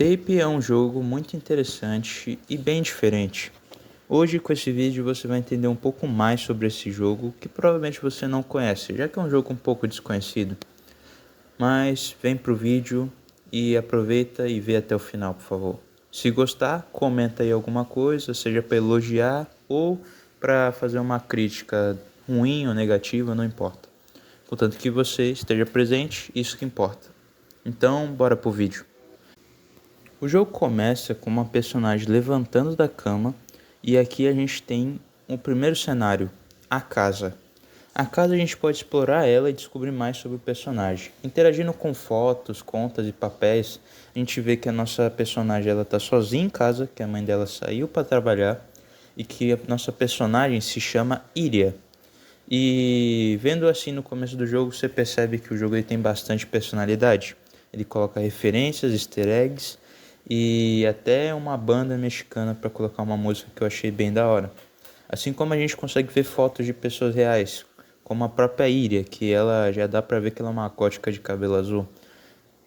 Tape é um jogo muito interessante e bem diferente. Hoje com esse vídeo você vai entender um pouco mais sobre esse jogo que provavelmente você não conhece, já que é um jogo um pouco desconhecido. Mas vem pro vídeo e aproveita e vê até o final, por favor. Se gostar, comenta aí alguma coisa, seja para elogiar ou para fazer uma crítica ruim ou negativa, não importa. Contanto que você esteja presente, isso que importa. Então, bora pro vídeo. O jogo começa com uma personagem levantando da cama e aqui a gente tem o primeiro cenário, a casa. A casa a gente pode explorar ela e descobrir mais sobre o personagem. Interagindo com fotos, contas e papéis, a gente vê que a nossa personagem ela está sozinha em casa, que a mãe dela saiu para trabalhar e que a nossa personagem se chama Iria. E vendo assim no começo do jogo, você percebe que o jogo ele tem bastante personalidade. Ele coloca referências, easter eggs e até uma banda mexicana para colocar uma música que eu achei bem da hora. Assim como a gente consegue ver fotos de pessoas reais, como a própria Iria, que ela já dá para ver que ela é uma gótica de cabelo azul.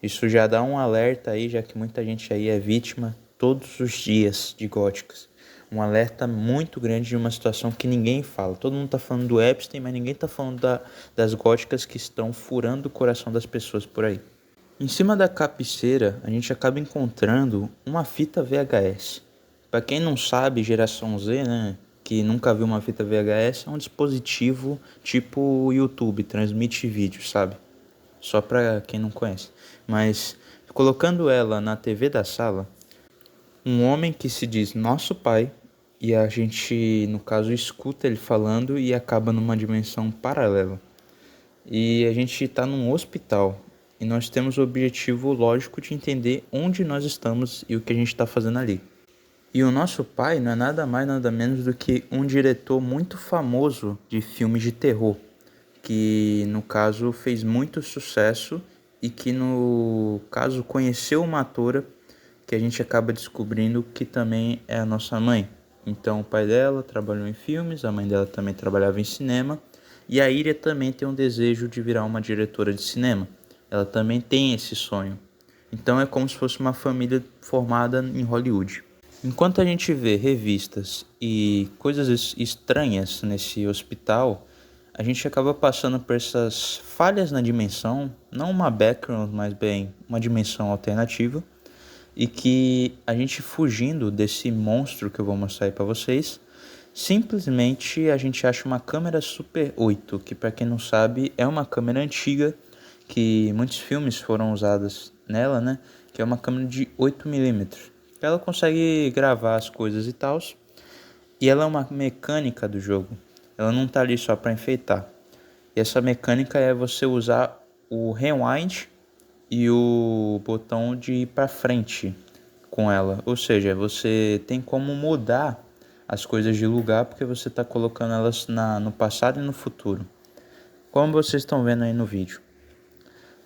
Isso já dá um alerta aí, já que muita gente aí é vítima todos os dias de góticas. Um alerta muito grande de uma situação que ninguém fala. Todo mundo tá falando do Epstein, mas ninguém tá falando das góticas que estão furando o coração das pessoas por aí. Em cima da cabeceira, a gente acaba encontrando uma fita VHS. Para quem não sabe, geração Z, né, que nunca viu uma fita VHS, é um dispositivo tipo o YouTube, transmite vídeo, sabe? Só para quem não conhece. Mas colocando ela na TV da sala, um homem que se diz nosso pai, e a gente, no caso, escuta ele falando e acaba numa dimensão paralela. E a gente está num hospital e nós temos o objetivo lógico de entender onde nós estamos e o que a gente está fazendo ali. E o nosso pai não é nada mais nada menos do que um diretor muito famoso de filmes de terror, que no caso fez muito sucesso e que no caso conheceu uma atora que a gente acaba descobrindo que também é a nossa mãe. Então o pai dela trabalhou em filmes, a mãe dela também trabalhava em cinema e a Iria também tem um desejo de virar uma diretora de cinema. Ela também tem esse sonho. Então é como se fosse uma família formada em Hollywood. Enquanto a gente vê revistas e coisas estranhas nesse hospital, a gente acaba passando por essas falhas na dimensão, não uma background, mas bem uma dimensão alternativa, e que a gente fugindo desse monstro que eu vou mostrar aí para vocês, simplesmente a gente acha uma câmera Super 8, que para quem não sabe é uma câmera antiga, que muitos filmes foram usados nela, né? Que é uma câmera de 8mm. Ela consegue gravar as coisas e tal, e ela é uma mecânica do jogo. Ela não tá ali só para enfeitar. E essa mecânica é você usar o rewind e o botão de ir para frente com ela. Ou seja, você tem como mudar as coisas de lugar porque você está colocando elas no passado e no futuro. Como vocês estão vendo aí no vídeo.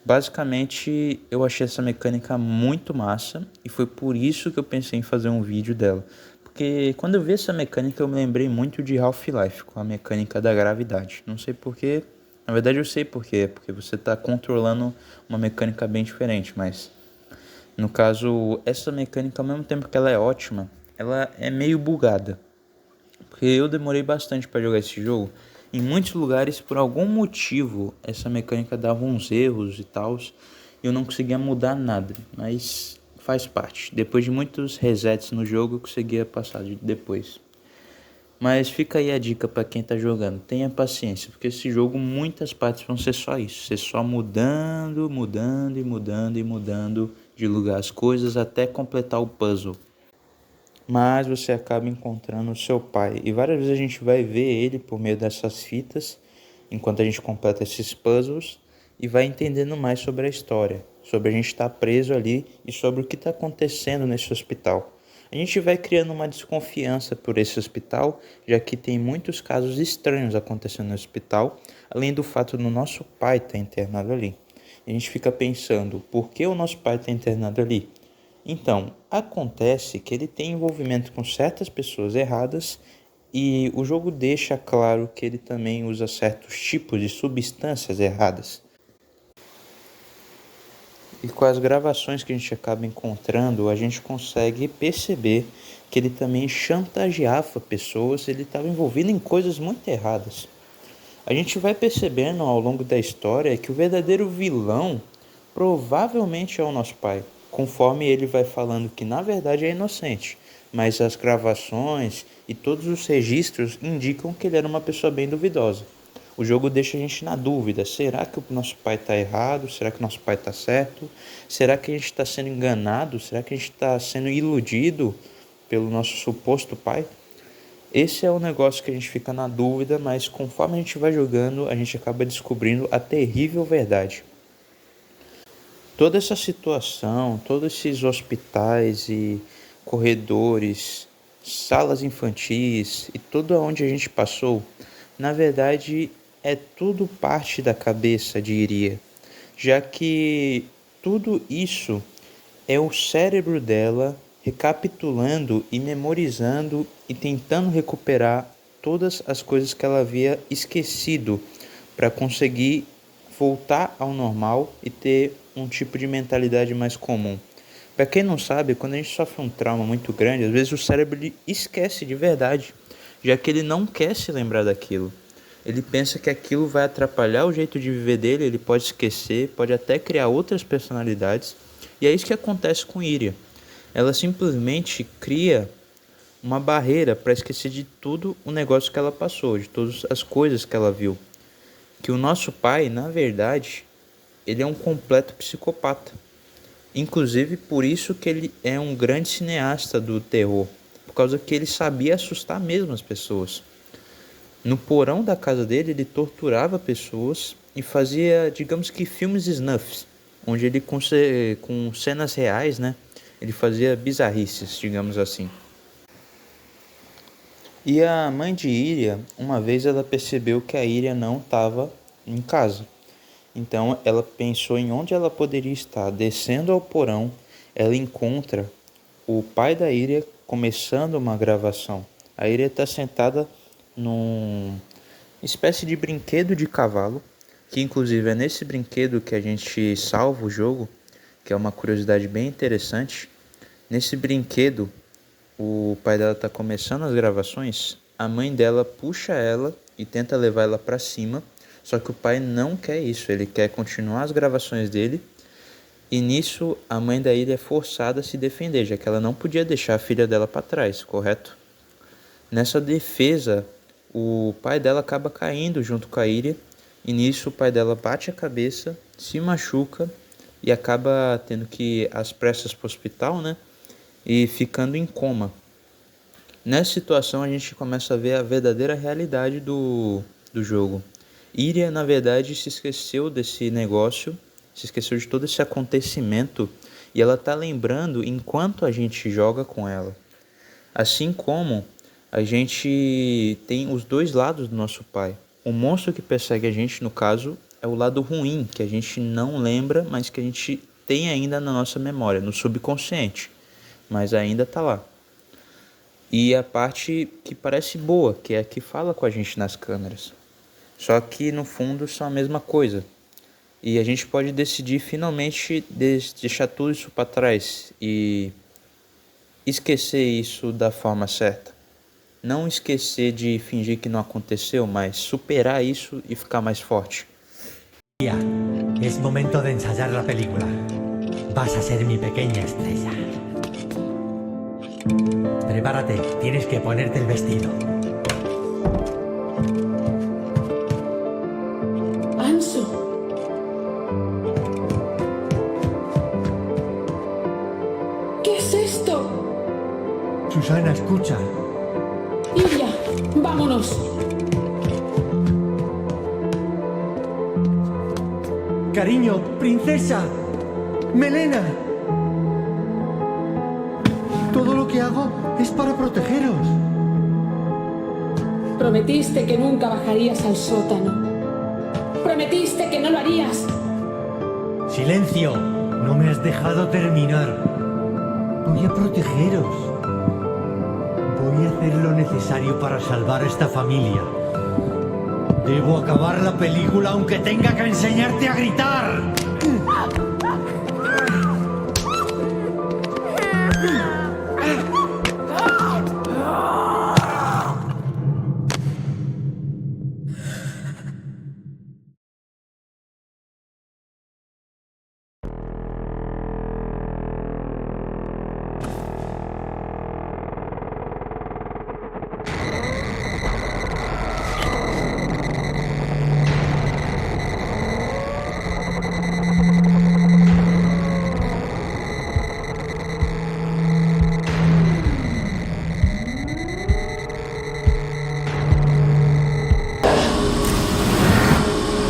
Basicamente, eu achei essa mecânica muito massa e foi por isso que eu pensei em fazer um vídeo dela. Porque quando eu vi essa mecânica eu me lembrei muito de Half-Life, com a mecânica da gravidade. Não sei porquê, na verdade eu sei porquê, porque você está controlando uma mecânica bem diferente, mas no caso, essa mecânica ao mesmo tempo que ela é ótima, ela é meio bugada. Porque eu demorei bastante para jogar esse jogo. Em muitos lugares, por algum motivo, essa mecânica dava uns erros e tal. E eu não conseguia mudar nada. Mas faz parte. Depois de muitos resets no jogo, eu conseguia passar depois. Mas fica aí a dica para quem tá jogando. Tenha paciência, porque esse jogo, muitas partes vão ser só isso. Ser só mudando, mudando e mudando e mudando de lugar as coisas até completar o puzzle. Mas você acaba encontrando o seu pai. E várias vezes a gente vai ver ele por meio dessas fitas, enquanto a gente completa esses puzzles, e vai entendendo mais sobre a história, sobre a gente estar preso ali e sobre o que está acontecendo nesse hospital. A gente vai criando uma desconfiança por esse hospital, já que tem muitos casos estranhos acontecendo no hospital, além do fato do nosso pai estar internado ali. A gente fica pensando, por que o nosso pai está internado ali? Então, acontece que ele tem envolvimento com certas pessoas erradas e o jogo deixa claro que ele também usa certos tipos de substâncias erradas. E com as gravações que a gente acaba encontrando, a gente consegue perceber que ele também chantageava pessoas, ele estava envolvido em coisas muito erradas. A gente vai percebendo ao longo da história que o verdadeiro vilão provavelmente é o nosso pai, conforme ele vai falando que na verdade é inocente, mas as gravações e todos os registros indicam que ele era uma pessoa bem duvidosa. O jogo deixa a gente na dúvida, será que o nosso pai está errado? Será que o nosso pai está certo? Será que a gente está sendo enganado? Será que a gente está sendo iludido pelo nosso suposto pai? Esse é o negócio que a gente fica na dúvida, mas conforme a gente vai jogando, a gente acaba descobrindo a terrível verdade. Toda essa situação, todos esses hospitais e corredores, salas infantis e tudo onde a gente passou, na verdade é tudo parte da cabeça de Iria, já que tudo isso é o cérebro dela recapitulando e memorizando e tentando recuperar todas as coisas que ela havia esquecido para conseguir voltar ao normal e ter um tipo de mentalidade mais comum. Para quem não sabe, quando a gente sofre um trauma muito grande, às vezes o cérebro esquece de verdade, já que ele não quer se lembrar daquilo. Ele pensa que aquilo vai atrapalhar o jeito de viver dele, ele pode esquecer, pode até criar outras personalidades. E é isso que acontece com Iria. Ela simplesmente cria uma barreira para esquecer de tudo o negócio que ela passou, de todas as coisas que ela viu. Que o nosso pai, na verdade, ele é um completo psicopata. Inclusive por isso que ele é um grande cineasta do terror, por causa que ele sabia assustar mesmo as pessoas. No porão da casa dele, ele torturava pessoas e fazia, digamos que, filmes snuffs, onde ele com cenas reais, né, ele fazia bizarrices, digamos assim. E a mãe de Iria, uma vez ela percebeu que a Iria não estava em casa. Então ela pensou em onde ela poderia estar. Descendo ao porão, ela encontra o pai da Iria começando uma gravação. A Iria está sentada numa espécie de brinquedo de cavalo, que inclusive é nesse brinquedo que a gente salva o jogo, que é uma curiosidade bem interessante. Nesse brinquedo, o pai dela está começando as gravações, a mãe dela puxa ela e tenta levar ela para cima, só que o pai não quer isso, ele quer continuar as gravações dele, e nisso a mãe da Iria é forçada a se defender, já que ela não podia deixar a filha dela para trás, correto? Nessa defesa, o pai dela acaba caindo junto com a Iria, e nisso o pai dela bate a cabeça, se machuca e acaba tendo que ir às pressas para o hospital, né? E ficando em coma. Nessa situação a gente começa a ver a verdadeira realidade do jogo. Iria, na verdade, se esqueceu desse negócio, se esqueceu de todo esse acontecimento e ela está lembrando enquanto a gente joga com ela. Assim como a gente tem os dois lados do nosso pai. O monstro que persegue a gente, no caso, é o lado ruim, que a gente não lembra, mas que a gente tem ainda na nossa memória, no subconsciente. Mas ainda está lá. E a parte que parece boa, que é a que fala com a gente nas câmeras. Só que no fundo são a mesma coisa. E a gente pode decidir finalmente deixar tudo isso para trás e esquecer isso da forma certa. Não esquecer de fingir que não aconteceu, mas superar isso e ficar mais forte. Es momento de ensayar la película. Vas a ser mi pequeña estrella. Prepárate, tienes que ponerte el vestido. Anso. ¿Qué es esto? Susana, escucha. Iria, vámonos. Cariño, princesa. Melena. Todo lo que hago es para protegeros. Prometiste que nunca bajarías al sótano. Prometiste que no lo harías. Silencio, no me has dejado terminar. Voy a protegeros. Voy a hacer lo necesario para salvar a esta familia. Debo acabar la película aunque tenga que enseñarte a gritar.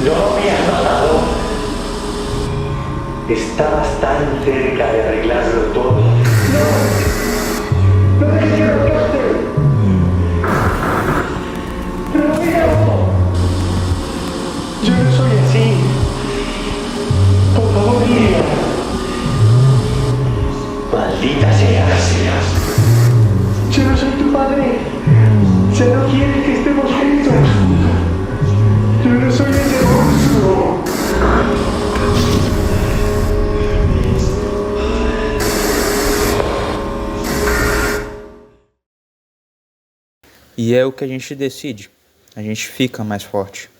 No lo habías notado. Estabas tan cerca de arreglarlo todo. ¡No! ¡No dejes que arrancaste! ¡Ramiro! Yo no soy así. Por favor, Lilia. Maldita seas. Yo no soy tu padre. Ya no quiere que estemos juntos. Yo no soy ese monstruo. E é o que a gente decide, a gente fica mais forte.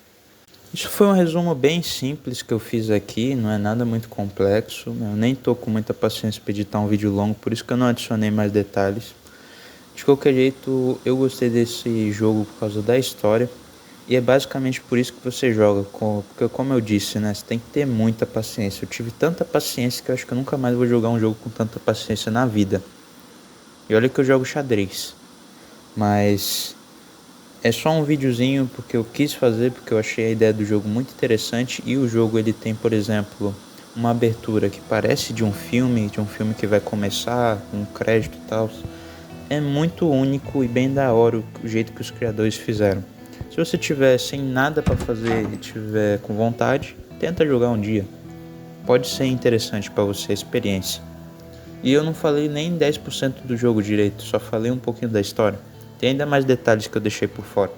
Isso foi um resumo bem simples que eu fiz aqui, não é nada muito complexo. Eu nem tô com muita paciência para editar um vídeo longo, por isso que eu não adicionei mais detalhes. De qualquer jeito, eu gostei desse jogo por causa da história. E é basicamente por isso que você joga, porque como eu disse, né, você tem que ter muita paciência. Eu tive tanta paciência que eu acho que eu nunca mais vou jogar um jogo com tanta paciência na vida. E olha que eu jogo xadrez. Mas é só um videozinho porque eu quis fazer, porque eu achei a ideia do jogo muito interessante. E o jogo ele tem, por exemplo, uma abertura que parece de um filme que vai começar com um crédito e tal. É muito único e bem da hora o jeito que os criadores fizeram. Se você tiver sem nada para fazer e tiver com vontade, tenta jogar um dia. Pode ser interessante para você a experiência. E eu não falei nem 10% do jogo direito, só falei um pouquinho da história. Tem ainda mais detalhes que eu deixei por fora.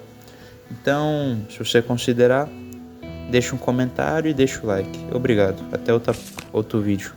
Então, se você considerar, deixa um comentário e deixa o like. Obrigado. Até outro vídeo.